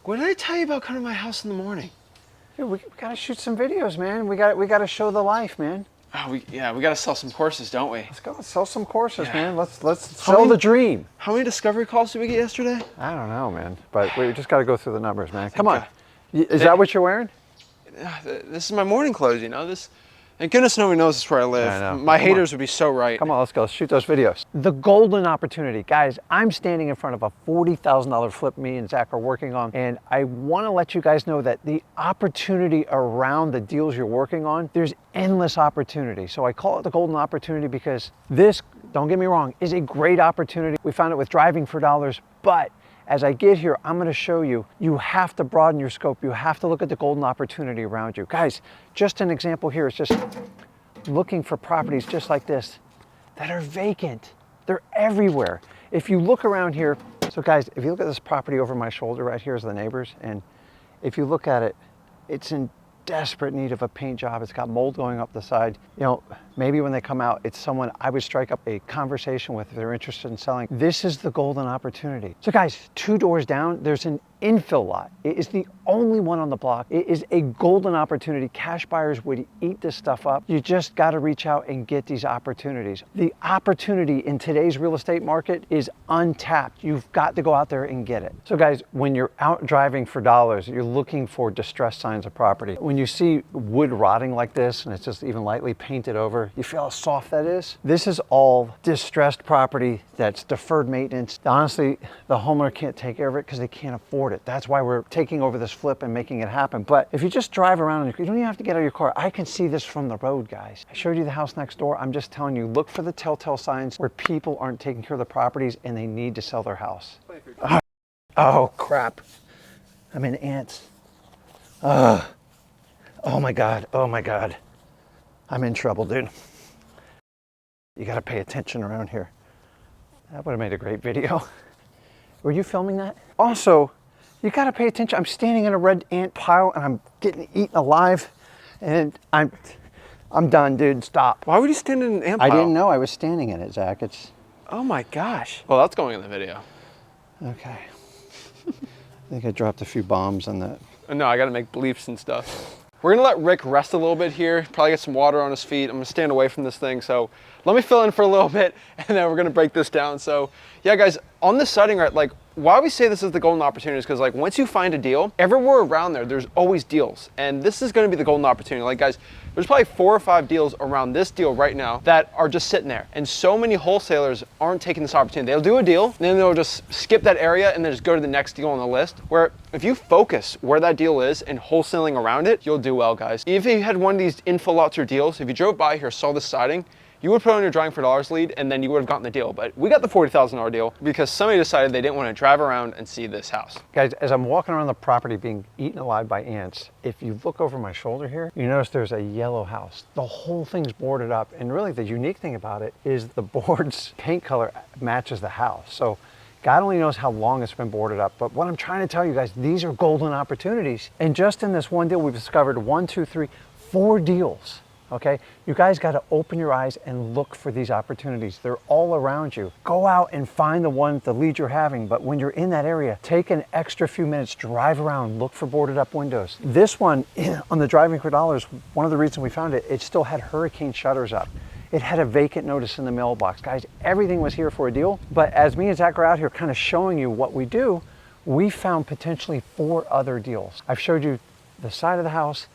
What did I tell you about coming to my house in the morning? Dude, we gotta shoot some videos, man. We gotta show the life, man. Oh, we gotta sell some courses, don't we? Let's go sell some courses, Yeah. man. Let's sell the dream. How many discovery calls did we get yesterday? I don't know, man. But we just gotta go through the numbers, man. Come on. God. Is that what you're wearing? This is my morning clothes, you know? And goodness nobody knows this is where I live. I know. My haters would be so right. Come on, let's go. Let's shoot those videos. The golden opportunity. Guys, I'm standing in front of a $40,000 flip me and Zach are working on, and I want to let you guys know that the opportunity around the deals you're working on, there's endless opportunity. So I call it the golden opportunity because this, don't get me wrong, is a great opportunity. We found it with driving for dollars, but as I get here, I'm going to show you, you have to broaden your scope. You have to look at the golden opportunity around you. Guys, just an example here is just looking for properties just like this that are vacant. They're everywhere. If you look around here, so guys, if you look at this property over my shoulder right here is the neighbors, and if you look at it, it's in desperate need of a paint job. It's got mold going up the side. You know, maybe when they come out, it's someone I would strike up a conversation with if they're interested in selling. This is the golden opportunity. So guys, 2 doors down, there's an infill lot. It is the only one on the block. It is a golden opportunity. Cash buyers would eat this stuff up. You just got to reach out and get these opportunities. The opportunity in today's real estate market is untapped. You've got to go out there and get it. So guys, when you're out driving for dollars, you're looking for distressed signs of property. When you see wood rotting like this and it's just even lightly painted over, you feel how soft that is? This is all distressed property that's deferred maintenance. Honestly, the homeowner can't take care of it because they can't afford it. That's why we're taking over this flip and making it happen. But if you just drive around, you don't even have to get out of your car. I can see this from the road, guys. I showed you the house next door. I'm just telling you, look for the telltale signs where people aren't taking care of the properties and they need to sell their house. Oh crap. I'm in ants. Oh my God. Oh my God. I'm in trouble, dude. You got to pay attention around here. That would have made a great video. Were you filming that? Also, you got to pay attention. I'm standing in a red ant pile and I'm getting eaten alive, and I'm done, dude. Stop. Why would you stand in an ant pile? I didn't know I was standing in it, Zach. It's... Oh my gosh. Well, that's going in the video. Okay. I think I dropped a few bombs on that. No, I got to make beliefs and stuff. We're gonna let Rick rest a little bit here, probably get some water on his feet. I'm gonna stand away from this thing. So let me fill in for a little bit and then we're gonna break this down. So yeah, guys, on this sighting, right, like why we say this is the golden opportunity is because like once you find a deal, everywhere around there, there's always deals. And this is gonna be the golden opportunity. Like guys, there's probably 4 or 5 deals around this deal right now that are just sitting there. And so many wholesalers aren't taking this opportunity. They'll do a deal, and then they'll just skip that area and then just go to the next deal on the list. Where if you focus where that deal is and wholesaling around it, you'll do well, guys. If you had one of these infill lots or deals, if you drove by here, saw this siding, you would put on your driving for dollars lead and then you would have gotten the deal. But we got the $40,000 deal because somebody decided they didn't want to drive around and see this house. Guys, as I'm walking around the property being eaten alive by ants, if you look over my shoulder here, you notice there's a yellow house. The whole thing's boarded up. And really the unique thing about it is the board's paint color matches the house. So God only knows how long it's been boarded up. But what I'm trying to tell you guys, these are golden opportunities. And just in this one deal, we've discovered 1, 2, 3, 4 deals. Okay, you guys got to open your eyes and look for these opportunities. They're all around you. Go out and find the one, the lead you're having. But when you're in that area, take an extra few minutes, drive around, look for boarded up windows. This one on the driving for dollars, one of the reasons we found it, it still had hurricane shutters up. It had a vacant notice in the mailbox. Guys, everything was here for a deal. But as me and Zach are out here kind of showing you what we do, we found potentially 4 other deals. I've showed you the side of the house,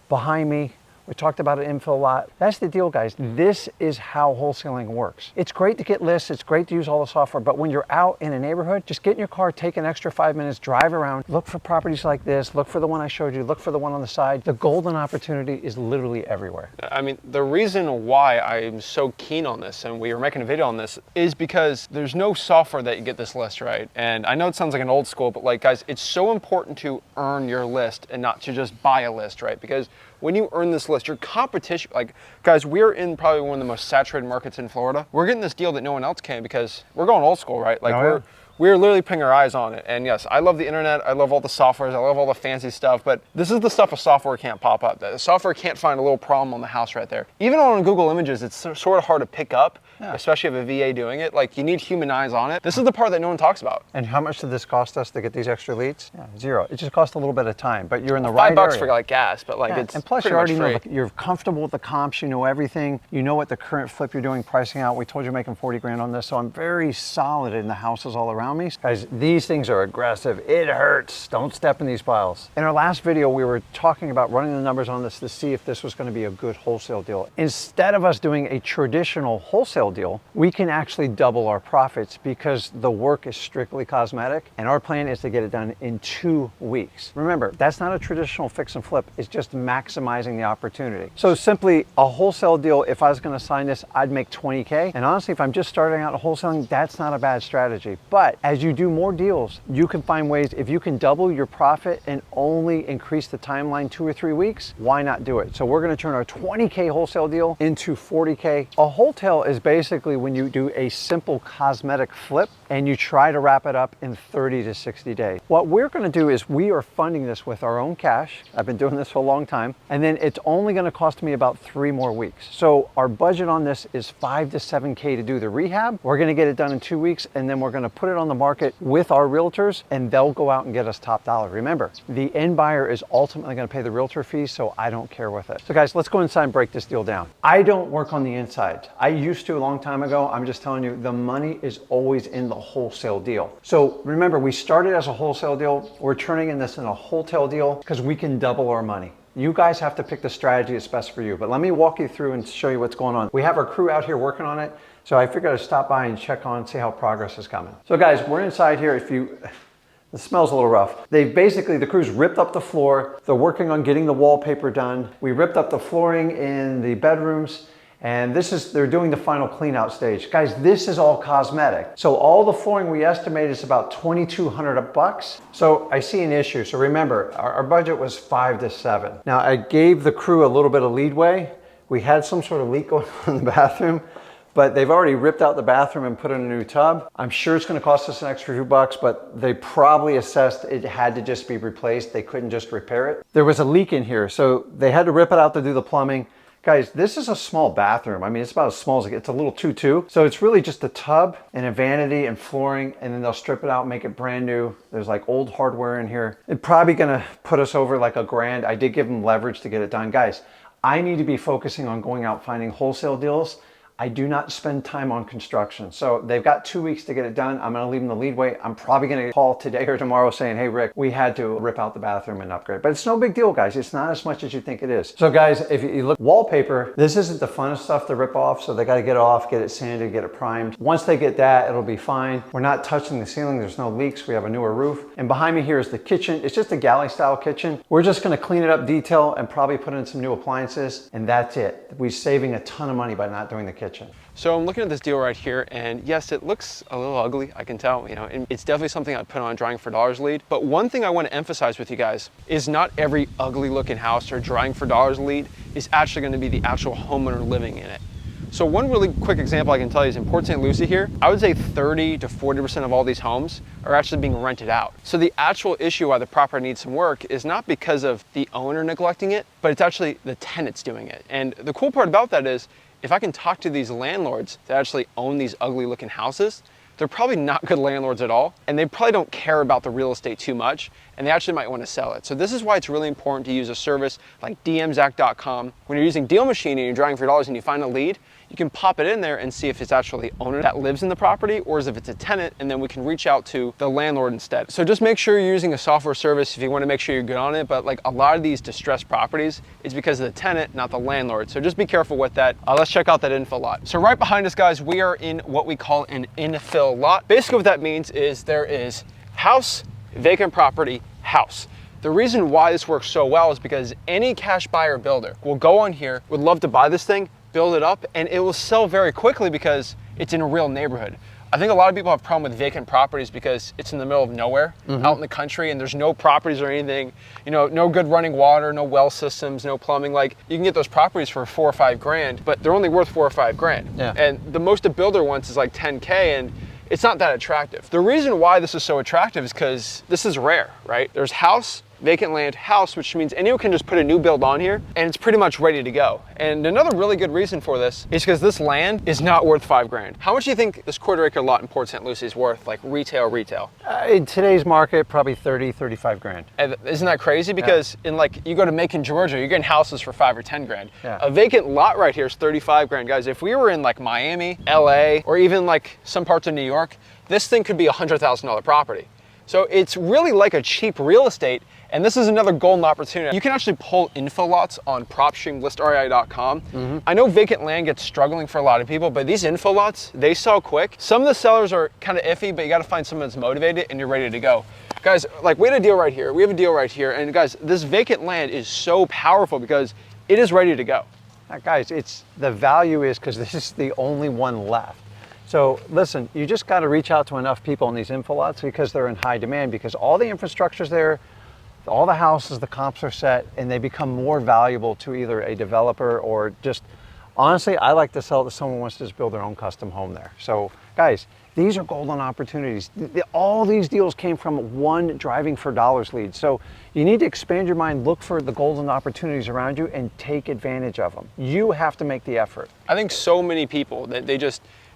behind me. We talked about an infill lot. That's the deal, guys. This is how wholesaling works. It's great to get lists. It's great to use all the software, but when you're out in a neighborhood, just get in your car, take an extra 5 minutes, drive around, look for properties like this, look for the one I showed you, look for the one on the side. The golden opportunity is literally everywhere. I mean, the reason why I'm so keen on this and we were making a video on this is because there's no software that you get this list, right? And I know it sounds like an old school, but like, guys, it's so important to earn your list and not to just buy a list, right? Because when you earn this list, your competition, like guys, we're in probably one of the most saturated markets in Florida. We're getting this deal that no one else can because we're going old school, right? Like we're literally putting our eyes on it. And yes, I love the internet, I love all the softwares, I love all the fancy stuff, but this is the stuff a software can't pop up. The software can't find a little problem on the house right there. Even on Google Images, it's sort of hard to pick up, especially if a VA doing it. Like, you need human eyes on it. This is the part that no one talks about. And how much did this cost us to get these extra leads? Yeah, zero. It just cost a little bit of time, but you're in the right area. $5 for like gas, but like it's and plus you already know you're comfortable with the comps, you know everything, you know what the current flip you're doing, pricing out. We told you you're making 40 grand on this, so I'm very solid in the houses all around me. Guys, these things are aggressive. It hurts. Don't step in these piles. In our last video, we were talking about running the numbers on this to see if this was going to be a good wholesale deal. Instead of us doing a traditional wholesale deal, we can actually double our profits because the work is strictly cosmetic, and our plan is to get it done in 2 weeks. Remember, that's not a traditional fix and flip. It's just maximizing the opportunity. So simply a wholesale deal, if I was going to sign this, I'd make 20K. And honestly, if I'm just starting out wholesaling, that's not a bad strategy. But as you do more deals, you can find ways, if you can double your profit and only increase the timeline 2 or 3 weeks, why not do it? So we're going to turn our 20K wholesale deal into 40K. A wholesale is basically when you do a simple cosmetic flip and you try to wrap it up in 30 to 60 days. What we're going to do is we are funding this with our own cash. I've been doing this for a long time. And then it's only going to cost me about 3 more weeks. So our budget on this is 5 to 7K to do the rehab. We're going to get it done in 2 weeks, and then we're going to put it on the market with our realtors, and they'll go out and get us top dollar. Remember, the end buyer is ultimately going to pay the realtor fees, so I don't care with it. So guys, let's go inside and break this deal down. I don't work on the inside. I used to a long time ago. I'm just telling you, the money is always in the wholesale deal. So remember, we started as a wholesale deal. We're turning in this in a wholesale deal because we can double our money. You guys have to pick the strategy that's best for you, but let me walk you through and show you what's going on. We have our crew out here working on it, so I figured I'd stop by and check on, see how progress is coming. So guys, we're inside here. The smell's a little rough. The crew's ripped up the floor. They're working on getting the wallpaper done. We ripped up the flooring in the bedrooms, and they're doing the final clean out stage. Guys, this is all cosmetic. So all the flooring we estimate is about $2,200. So I see an issue. So remember, our budget was 5 to 7. Now I gave the crew a little bit of leadway. We had some sort of leak going on in the bathroom, but they've already ripped out the bathroom and put in a new tub. I'm sure it's gonna cost us an extra few bucks, but they probably assessed it had to just be replaced. They couldn't just repair it. There was a leak in here, so they had to rip it out to do the plumbing. Guys, this is a small bathroom. I mean, it's about as small as it gets. It's a little 2-2. So it's really just a tub and a vanity and flooring, and then they'll strip it out, make it brand new. There's like old hardware in here. It's probably gonna put us over like $1,000. I did give them leverage to get it done. Guys, I need to be focusing on going out finding wholesale deals. I do not spend time on construction. So they've got 2 weeks to get it done. I'm gonna leave them the leadway. I'm probably gonna call today or tomorrow saying, hey Rick, we had to rip out the bathroom and upgrade. But it's no big deal, guys. It's not as much as you think it is. So guys, if you look wallpaper, this isn't the funnest stuff to rip off. So they gotta get it off, get it sanded, get it primed. Once they get that, it'll be fine. We're not touching the ceiling. There's no leaks. We have a newer roof. And behind me here is the kitchen. It's just a galley style kitchen. We're just gonna clean it up, detail, and probably put in some new appliances. And that's it. We're saving a ton of money by not doing the kitchen. So I'm looking at this deal right here, and yes, it looks a little ugly, I can tell, and it's definitely something I'd put on a Drying for Dollars lead. But one thing I want to emphasize with you guys is not every ugly looking house or Drying for Dollars lead is actually going to be the actual homeowner living in it. So one really quick example I can tell you is in Port St. Lucie here, I would say 30 to 40% of all these homes are actually being rented out. So the actual issue why the property needs some work is not because of the owner neglecting it, but it's actually the tenants doing it. And the cool part about that is, if I can talk to these landlords that actually own these ugly looking houses, they're probably not good landlords at all, and they probably don't care about the real estate too much, and they actually might want to sell it. So this is why it's really important to use a service like dmzac.com. When you're using Deal Machine and you're Drying for Dollars and you find a lead, you can pop it in there and see if it's actually the owner that lives in the property or if it's a tenant, and then we can reach out to the landlord instead. So just make sure you're using a software service if you want to make sure you're good on it, but like a lot of these distressed properties, it's because of the tenant, not the landlord. So just be careful with that. Let's check out that infill lot. So right behind us, guys, we are in what we call an infill lot. Basically what that means is there is house, vacant property, house. The reason why this works so well is because any cash buyer builder will go on here, would love to buy this thing, build it up, and it will sell very quickly because it's in a real neighborhood. I think a lot of people have a problem with vacant properties because it's in the middle of nowhere, out in the country, and there's no properties or anything, no good running water, no well systems, no plumbing. Like, you can get those properties for 4 or 5 grand, but they're only worth 4 or 5 grand. Yeah. And the most a builder wants is like 10K, and it's not that attractive. The reason why this is so attractive is because this is rare, right? There's house, vacant land, house, which means anyone can just put a new build on here and it's pretty much ready to go. And another really good reason for this is because this land is not worth $5,000. How much do you think this quarter-acre lot in Port St. Lucie is worth, like retail? In today's market, probably 30, 35 grand. And isn't that crazy? Because in like, you go to Macon, Georgia, you're getting houses for 5 or 10 grand. Yeah. A vacant lot right here is 35 grand. Guys, if we were in like Miami, LA, or even like some parts of New York, this thing could be a $100,000 property. So it's really like a cheap real estate, and this is another golden opportunity. You can actually pull info lots on PropStream, ListREI.com. I know vacant land gets struggling for a lot of people, but these info lots, they sell quick. Some of the sellers are kind of iffy, but you gotta find someone that's motivated and you're ready to go. Guys, like we had a deal right here. We have a deal right here, and guys, this vacant land is so powerful because it is ready to go. Guys, the value is because this is the only one left. So listen, you just got to reach out to enough people in these info lots because they're in high demand, because all the infrastructure's there, all the houses, the comps are set, and they become more valuable to either a developer or just, honestly, I like to sell it to someone who wants to just build their own custom home there. So guys, these are golden opportunities. All these deals came from one driving for dollars lead. So you need to expand your mind, look for the golden opportunities around you and take advantage of them. You have to make the effort. I think so many people that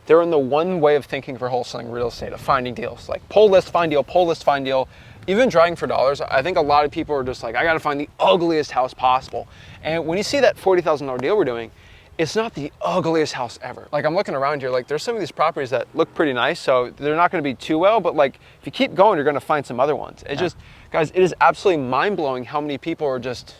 they're in the one way of thinking for wholesaling real estate, of finding deals, like pull list, find deal, pull list, find deal. Even driving for dollars, I think a lot of people are just like, I gotta find the ugliest house possible. And when you see that $40,000 deal we're doing, it's not the ugliest house ever. Like I'm looking around here, like there's some of these properties that look pretty nice, so they're not gonna be too well, but like if you keep going, you're gonna find some other ones. It just, guys, it is absolutely mind-blowing how many people are just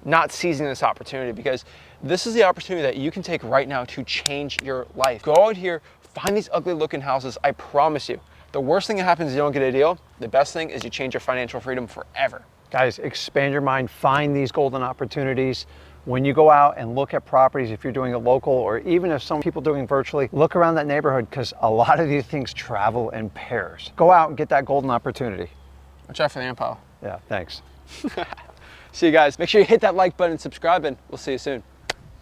not seizing this opportunity, because this is the opportunity that you can take right now to change your life. Go out here, find these ugly looking houses. I promise you, the worst thing that happens is you don't get a deal. The best thing is you change your financial freedom forever. Guys, expand your mind, find these golden opportunities. When you go out and look at properties, if you're doing it local, or even if some people doing virtually, look around that neighborhood, because a lot of these things travel in pairs. Go out and get that golden opportunity. Watch out for the info. Yeah, thanks. See you guys. Make sure you hit that like button and subscribe, and we'll see you soon.